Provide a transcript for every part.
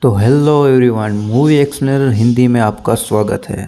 तो hello everyone, movie explainer Hindi में आपका स्वागत है।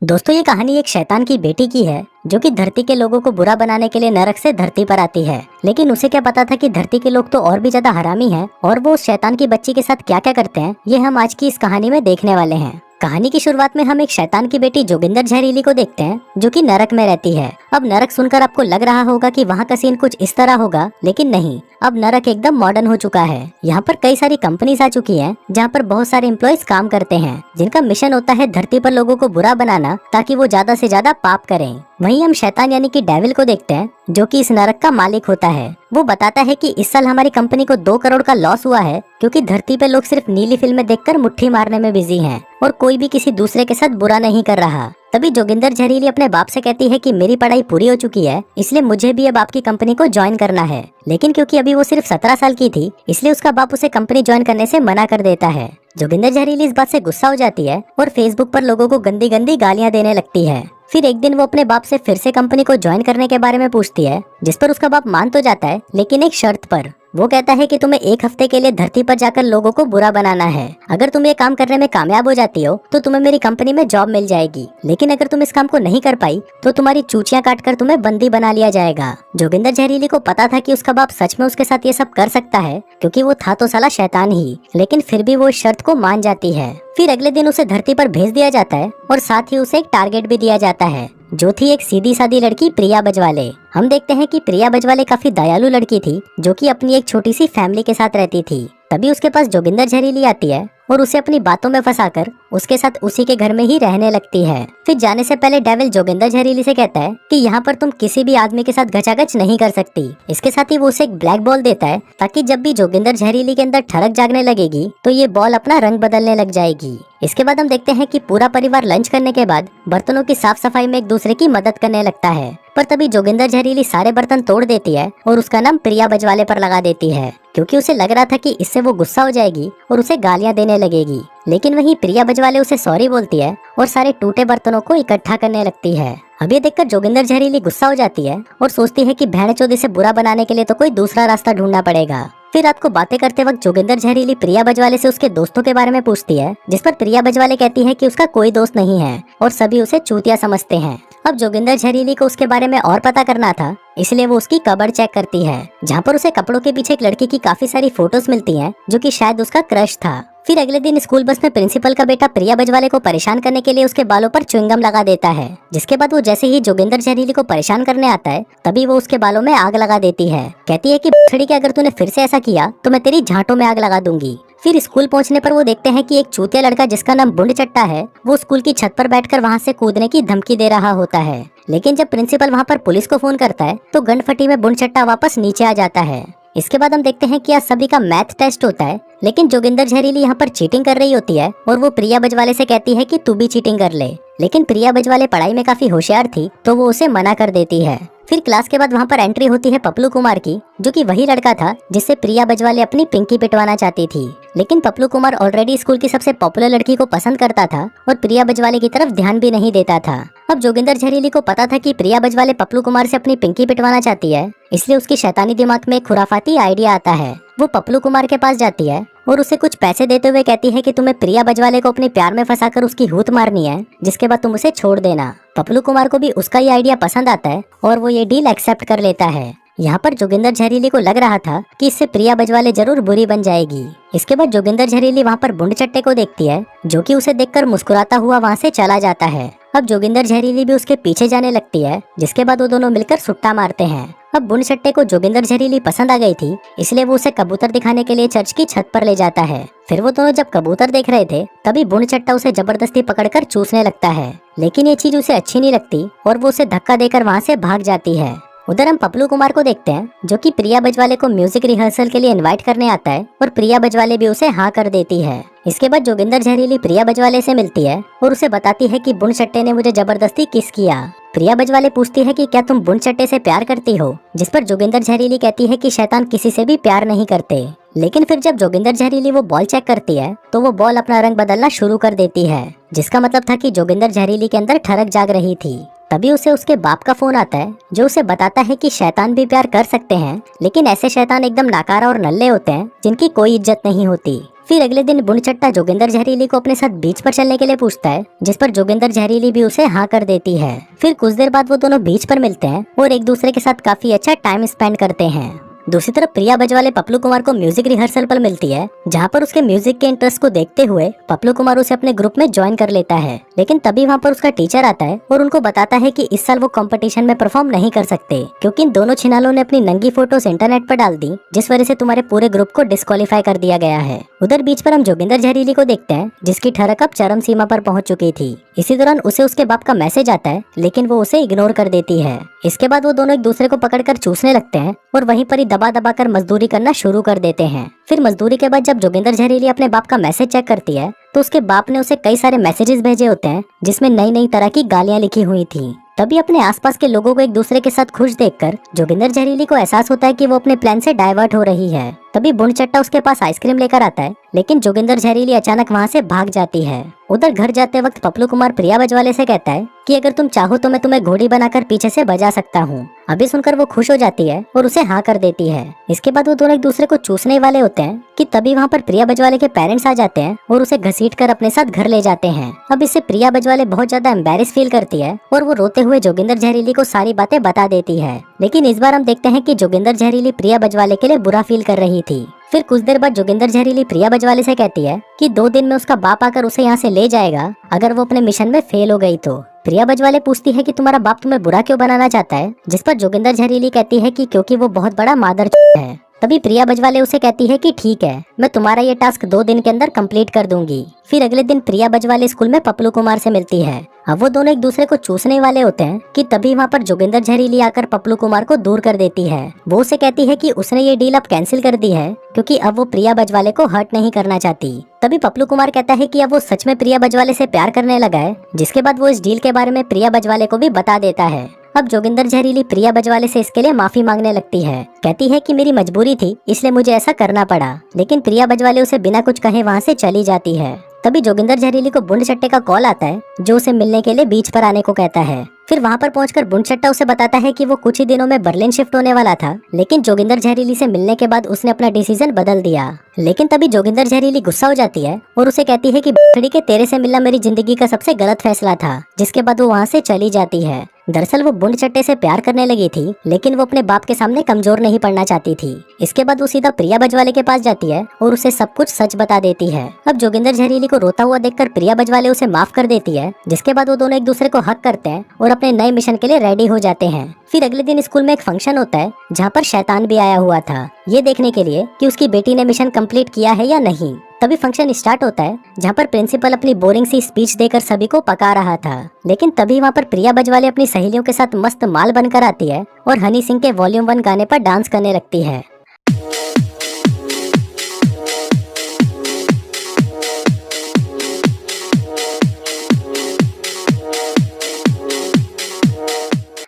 दोस्तों, ये कहानी एक शैतान की बेटी की है जो कि धरती के लोगों को बुरा बनाने के लिए नरक से धरती पर आती है। लेकिन उसे क्या पता था कि धरती के लोग तो और भी ज्यादा हरामी हैं और वो उस शैतान की बच्ची के साथ क्या क्या करते हैं, ये हम आज की इस कहानी में देखने वाले हैं। कहानी की शुरुआत में हम एक शैतान की बेटी जोगिंदर जहरीली को देखते हैं जो कि नरक में रहती है। अब नरक सुनकर आपको लग रहा होगा कि वहाँ का सीन कुछ इस तरह होगा, लेकिन नहीं। अब नरक एकदम मॉडर्न हो चुका है। यहाँ पर कई सारी कंपनीज आ चुकी हैं जहाँ पर बहुत सारे एम्प्लॉयज काम करते हैं जिनका मिशन होता है धरती पर लोगों को बुरा बनाना ताकि वो ज्यादा से ज्यादा पाप करें। वहीं हम शैतान यानी कि डेविल को देखते हैं जो कि इस नरक का मालिक होता है। वो बताता है कि इस साल हमारी कंपनी को 2 करोड़ का लॉस हुआ है क्योंकि धरती पे लोग सिर्फ नीली फिल्में देखकर मुट्ठी मारने में बिजी हैं और कोई भी किसी दूसरे के साथ बुरा नहीं कर रहा। तभी जोगिंदर जहरीली अपने बाप से कहती है कि मेरी पढ़ाई पूरी हो चुकी है, इसलिए मुझे भी अब आपकी कंपनी को ज्वाइन करना है। लेकिन क्योंकि अभी वो सिर्फ 17 साल की थी, इसलिए उसका बाप उसे कंपनी ज्वाइन करने से मना कर देता है। जोगिंदर जहरीली इस बात से गुस्सा हो जाती है और फेसबुक पर लोगों को गंदी गंदी गालियां देने लगती है। फिर एक दिन वो अपने बाप से फिर से कंपनी को ज्वाइन करने के बारे में पूछती है, जिस पर उसका बाप मान तो जाता है, लेकिन एक शर्त पर। वो कहता है कि तुम्हें 1 हफ्ते के लिए धरती पर जाकर लोगों को बुरा बनाना है। अगर तुम ये काम करने में कामयाब हो जाती हो तो तुम्हें मेरी कंपनी में जॉब मिल जाएगी, लेकिन अगर तुम इस काम को नहीं कर पाई तो तुम्हारी चूचियां काटकर तुम्हें बंदी बना लिया जाएगा। जोगिंदर जहरीली को पता था कि उसका बाप सच में उसके साथ ये सब कर सकता है क्योंकि वो था तो साला शैतान ही, लेकिन फिर भी वो इस शर्त को मान जाती है। फिर अगले दिन उसे धरती पर भेज दिया जाता है और साथ ही उसे एक टारगेट भी दिया जाता है जो थी एक सीधी सादी लड़की प्रिया बजवाले। हम देखते हैं कि प्रिया बजवाले काफी दयालु लड़की थी जो कि अपनी एक छोटी सी फैमिली के साथ रहती थी। तभी उसके पास जोगिंदर जहरीली आती है और उसे अपनी बातों में फंसाकर उसके साथ उसी के घर में ही रहने लगती है। फिर जाने से पहले डेविल जोगिंदर जहरीली से कहता है कि यहाँ पर तुम किसी भी आदमी के साथ घचाघच नहीं कर सकती। इसके साथ ही वो उसे एक ब्लैक बॉल देता है ताकि जब भी जोगिंदर जहरीली के अंदर ठड़क जागने लगेगी तो ये बॉल अपना रंग बदलने लग जाएगी। इसके बाद हम देखते हैं कि पूरा परिवार लंच करने के बाद बर्तनों की साफ सफाई में एक दूसरे की मदद करने लगता है। पर तभी जोगिंदर जहरीली सारे बर्तन तोड़ देती है और उसका नाम प्रिया बजवाले पर लगा देती है क्योंकि उसे लग रहा था कि इससे वो गुस्सा हो जाएगी और उसे गालियां देने लगेगी। लेकिन वहीं प्रिया बजवाले उसे सॉरी बोलती है और सारे टूटे बर्तनों को इकट्ठा करने लगती है। अब ये देखकर जोगिंदर जहरीली गुस्सा हो जाती है और सोचती है कि भेड़चोद इसे बुरा बनाने के लिए तो कोई दूसरा रास्ता ढूंढना पड़ेगा। फिर रात को बातें करते वक्त जोगिंदर जहरीली प्रिया बजवाले से उसके दोस्तों के बारे में पूछती है, जिस पर प्रिया बजवाले कहती है कि उसका कोई दोस्त नहीं है और सभी उसे चूतिया समझते हैं। अब जोगिंदर जहरीली को उसके बारे में और पता करना था, इसलिए वो उसकी कबर्ड चेक करती है जहाँ पर उसे कपड़ों के पीछे एक लड़की की काफी सारी फोटोज मिलती हैं जो कि शायद उसका क्रश था। फिर अगले दिन स्कूल बस में प्रिंसिपल का बेटा प्रिया बजवाले को परेशान करने के लिए उसके बालों पर च्युइंगम लगा देता है, जिसके बाद वो जैसे ही जोगिंदर जहरीली को परेशान करने आता है तभी वो उसके बालों में आग लगा देती है। कहती है कि छड़ी के अगर तूने फिर से ऐसा किया तो मैं तेरी झांटों में आग लगा दूंगी। फिर स्कूल पहुंचने पर वो देखते हैं कि एक चूतिया लड़का जिसका नाम बुंड चट्टा है वो स्कूल की छत पर बैठकर वहां से कूदने की धमकी दे रहा होता है। लेकिन जब प्रिंसिपल वहां पर पुलिस को फोन करता है तो गनफटी में बुंड चट्टा वापस नीचे आ जाता है। इसके बाद हम देखते हैं कि आज सभी का मैथ टेस्ट होता है, लेकिन जोगिंदर जहरीली यहाँ पर चीटिंग कर रही होती है और वो प्रिया बजवाले से कहती है कि तू भी चीटिंग कर ले। लेकिन प्रिया बजवाले पढ़ाई में काफी होशियार थी तो वो उसे मना कर देती है। फिर क्लास के बाद वहाँ पर एंट्री होती है पपलू कुमार की, जो कि वही लड़का था जिससे प्रिया बजवाले अपनी पिंकी पिटवाना चाहती थी। लेकिन पपलू कुमार ऑलरेडी स्कूल की सबसे पॉपुलर लड़की को पसंद करता था और प्रिया बजवाले की तरफ ध्यान भी नहीं देता था। अब जोगिंदर जहरीली को पता था कि प्रिया बजवाले पपलू कुमार से अपनी पिंकी पिटवाना चाहती है, इसलिए उसकी शैतानी दिमाग में एक खुराफाती आइडिया आता है। वो पपलू कुमार के पास जाती है और उसे कुछ पैसे देते हुए कहती है कि तुम्हें प्रिया बजवाले को अपने प्यार में फंसाकर उसकी हूत मारनी है, जिसके बाद तुम उसे छोड़ देना। पपलू कुमार को भी उसका ये आइडिया पसंद आता है और वो ये डील एक्सेप्ट कर लेता है। यहाँ पर जोगिंदर जहरीली को लग रहा था कि इससे प्रिया बजवाले जरूर बुरी बन जाएगी। इसके बाद जोगिंदर जहरीली वहाँ पर बुंड चट्टे को देखती है जो कि उसे देखकर मुस्कुराता हुआ वहाँ से चला जाता है। अब जोगिंदर जहरीली भी उसके पीछे जाने लगती है, जिसके बाद वो दोनों मिलकर सुट्टा मारते हैं। अब बुंड चट्टे को जोगिंदर जहरीली पसंद आ गई थी, इसलिए वो उसे कबूतर दिखाने के लिए चर्च की छत पर ले जाता है। फिर वो दोनों जब कबूतर देख रहे थे तभी बुंड चट्टा उसे जबरदस्ती पकड़कर चूसने लगता है, लेकिन ये चीज उसे अच्छी नहीं लगती और वो उसे धक्का देकर वहाँ से भाग जाती है। उधर हम पपलू कुमार को देखते हैं जो कि प्रिया बजवाले को म्यूजिक रिहर्सल के लिए इनवाइट करने आता है और प्रिया बजवाले भी उसे हाँ कर देती है। इसके बाद जोगिंदर जहरीली प्रिया बजवाले से मिलती है और उसे बताती है कि बुंड चट्टे ने मुझे जबरदस्ती किस किया। प्रिया बजवाले पूछती है कि क्या तुम बुंड चट्टे से प्यार करती हो, जिस पर जोगिंदर जहरीली कहती है कि शैतान किसी से भी प्यार नहीं करते। लेकिन फिर जब जोगिंदर जहरीली वो बॉल चेक करती है तो वो बॉल अपना रंग बदलना शुरू कर देती है, जिसका मतलब था कि जोगिंदर जहरीली के अंदर ठड़क जाग रही थी। तभी उसे उसके बाप का फोन आता है जो उसे बताता है कि शैतान भी प्यार कर सकते हैं, लेकिन ऐसे शैतान एकदम नाकारा और नल्ले होते हैं जिनकी कोई इज्जत नहीं होती। फिर अगले दिन बुनचट्टा जोगिंदर जहरीली को अपने साथ बीच पर चलने के लिए पूछता है, जिस पर जोगिंदर जहरीली भी उसे हाँ कर देती है। फिर कुछ देर बाद वो दोनों बीच पर मिलते हैं और एक दूसरे के साथ काफी अच्छा टाइम स्पेंड करते हैं। दूसरी तरफ प्रिया बजवाले पपलू कुमार को म्यूजिक रिहर्सल पर मिलती है, जहाँ पर उसके म्यूजिक के इंटरेस्ट को देखते हुए पपलू कुमार उसे अपने ग्रुप में ज्वाइन कर लेता है। लेकिन तभी वहाँ पर उसका टीचर आता है और उनको बताता है कि इस साल वो कंपटीशन में परफॉर्म नहीं कर सकते, क्योंकि इन दोनों छिनालों ने अपनी नंगी फोटोज इंटरनेट पर डाल दी, जिस वजह से तुम्हारे पूरे ग्रुप को डिस्क्वालीफाई कर दिया गया है। उधर बीच पर हम जोगिंदर जहरीली को देखते हैं, जिसकी ठरक अब चरम सीमा पर पहुंच चुकी थी। इसी दौरान उसे उसके बाप का मैसेज आता है, लेकिन वो उसे इग्नोर कर देती है। इसके बाद वो दोनों एक दूसरे को पकड़कर चूसने लगते हैं और वहीं पर ही दबा दबा कर मजदूरी करना शुरू कर देते हैं। फिर मजदूरी के बाद जब जोगिंदर जहरीली अपने बाप का मैसेज चेक करती है, तो उसके बाप ने उसे कई सारे मैसेजेस भेजे होते हैं, जिसमें नई नई तरह की गालियां लिखी हुई थी। तभी अपने आसपास के लोगों को एक दूसरे के साथ खुश देखकर जोगिंदर जहरीली को एहसास होता है कि वो अपने प्लान से डाइवर्ट हो रही है। तभी बुनचट्टा उसके पास आइसक्रीम लेकर आता है, लेकिन जोगिंदर जहरीली अचानक वहाँ से भाग जाती है। उधर घर जाते वक्त पपलू कुमार प्रिया बजवाले से कहता है कि अगर तुम चाहो तो मैं तुम्हें घोड़ी बनाकर पीछे से बजा सकता हूँ। अभी सुनकर वो खुश हो जाती है और उसे हाँ कर देती है। इसके बाद वो दोनों एक दूसरे को चूसने वाले होते हैं कि तभी वहाँ पर प्रिया बजवाले के पेरेंट्स आ जाते हैं और उसे घसीट कर अपने साथ घर ले जाते हैं। अब इससे प्रिया बजवाले बहुत ज्यादा एम्बेरस फील करती है और वो रोते हुए जोगिंदर जहरीली को सारी बातें बता देती है। लेकिन इस बार हम देखते हैं कि जोगिंदर जहरीली प्रिया बजवाले के लिए बुरा फील कर रही थी। फिर कुछ देर बाद जोगिंदर जहरीली प्रिया बजवाले से कहती है कि 2 दिन में उसका बाप आकर उसे यहाँ से ले जाएगा अगर वो अपने मिशन में फेल हो गई तो। प्रिया बजवाले पूछती है कि तुम्हारा बाप तुम्हें बुरा क्यों बनाना चाहता है, जिस पर जोगिंदर जहरीली कहती है कि क्योंकि वो बहुत बड़ा मादर है। तभी प्रिया बजवाले उसे कहती है कि ठीक है, मैं तुम्हारा ये टास्क 2 दिन के अंदर कंप्लीट कर दूंगी। फिर अगले दिन प्रिया बजवाले स्कूल में पपलू कुमार से मिलती है। अब वो दोनों एक दूसरे को चूसने वाले होते हैं कि तभी वहाँ पर जोगिंदर जहरीली आकर पपलू कुमार को दूर कर देती है। वो उसे कहती है कि उसने ये डील अब कैंसिल कर दी है, क्योंकि अब वो प्रिया बजवाले को हर्ट नहीं करना चाहती। तभी पपलू कुमार कहता है कि अब वो सच में प्रिया बजवाले से प्यार करने लगा है, जिसके बाद वो इस डील के बारे में प्रिया बजवाले को भी बता देता है। अब जोगिंदर जहरीली प्रिया बजवाले से इसके लिए माफी मांगने लगती है। कहती है कि मेरी मजबूरी थी, इसलिए मुझे ऐसा करना पड़ा। लेकिन प्रिया बजवाले उसे बिना कुछ कहे वहाँ से चली जाती है। तभी जोगिंदर जहरीली को बुंडचट्टे का कॉल आता है, जो उसे मिलने के लिए बीच पर आने को कहता है। फिर वहाँ पर पहुंचकर बुंडचट्टा उसे बताता है कि वो कुछ ही दिनों में बर्लिन शिफ्ट होने वाला था, लेकिन जोगिंदर जहरीली से मिलने के बाद उसने अपना डिसीजन बदल दिया। लेकिन तभी जोगिंदर जहरीली गुस्सा हो जाती है और उसे कहती है कि बछड़ी के तेरे से मिलना मेरी जिंदगी का सबसे गलत फैसला था, जिसके बाद वो वहाँ से चली जाती है। दरअसल वो बुंडचट्टे से प्यार करने लगी थी, लेकिन वो अपने बाप के सामने कमजोर नहीं पड़ना चाहती थी। इसके बाद वो सीधा प्रिया बजवाले के पास जाती है और उसे सब कुछ सच बता देती है। अब जोगिंदर जहरीली को रोता हुआ देखकर प्रिया बजवाले उसे माफ कर देती है, जिसके बाद वो दोनों एक दूसरे को हक करते हैं और अपने नए मिशन के लिए रेडी हो जाते हैं। फिर अगले दिन स्कूल में एक फंक्शन होता है, जहाँ पर शैतान भी आया हुआ था, ये देखने के लिए कि उसकी बेटी ने मिशन कंप्लीट किया है या नहीं। तभी फंक्शन स्टार्ट होता है, जहाँ पर प्रिंसिपल अपनी बोरिंग सी स्पीच देकर सभी को पका रहा था। लेकिन तभी वहाँ पर प्रिया बजवाले अपनी सहेलियों के साथ मस्त माल बनकर आती है और हनी सिंह के वॉल्यूम 1 गाने पर डांस करने लगती है।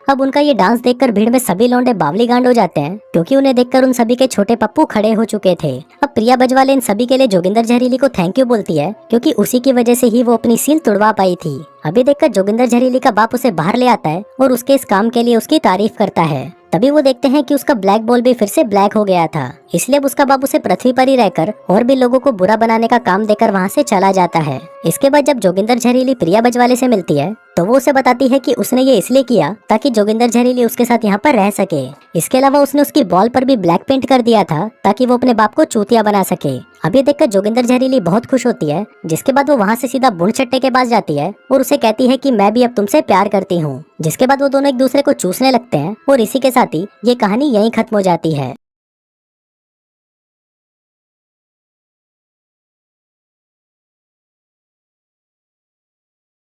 अब उनका ये डांस देखकर भीड़ में सभी लौंडे बावली गांड हो जाते हैं, क्योंकि उन्हें देखकर उन सभी के छोटे पप्पू खड़े हो चुके थे। अब प्रिया बजवाले इन सभी के लिए जोगिंदर जहरीली को थैंक यू बोलती है, क्योंकि उसी की वजह से ही वो अपनी सील तुड़वा पाई थी। अभी देखकर जोगिंदर जहरीली का बाप उसे बाहर ले आता है और उसके इस काम के लिए उसकी तारीफ करता है। तभी वो देखते हैं कि उसका ब्लैक बॉल भी फिर से ब्लैक हो गया था, इसलिए अब उसका बाप उसे पृथ्वी पर ही रहकर और भी लोगों को बुरा बनाने का काम देकर वहाँ से चला जाता है। इसके बाद जब जोगिंदर जहरीली प्रिया बजवाले से मिलती है, तो वो उसे बताती है कि उसने ये इसलिए किया ताकि जोगिंदर जहरीली उसके साथ यहाँ पर रह सके। इसके अलावा उसने उसकी बॉल पर भी ब्लैक पेंट कर दिया था ताकि वो अपने बाप को चूतिया बना सके। अब ये देखकर जोगिंदर जहरीली बहुत खुश होती है, जिसके बाद वो वहाँ से सीधा बुंडचट्टे के पास जाती है और उसे कहती है कि मैं भी अब तुमसे प्यार करती हूँ। जिसके बाद वो दोनों एक दूसरे को चूसने लगते हैं और इसी के साथ ही ये कहानी यहीं खत्म हो जाती है।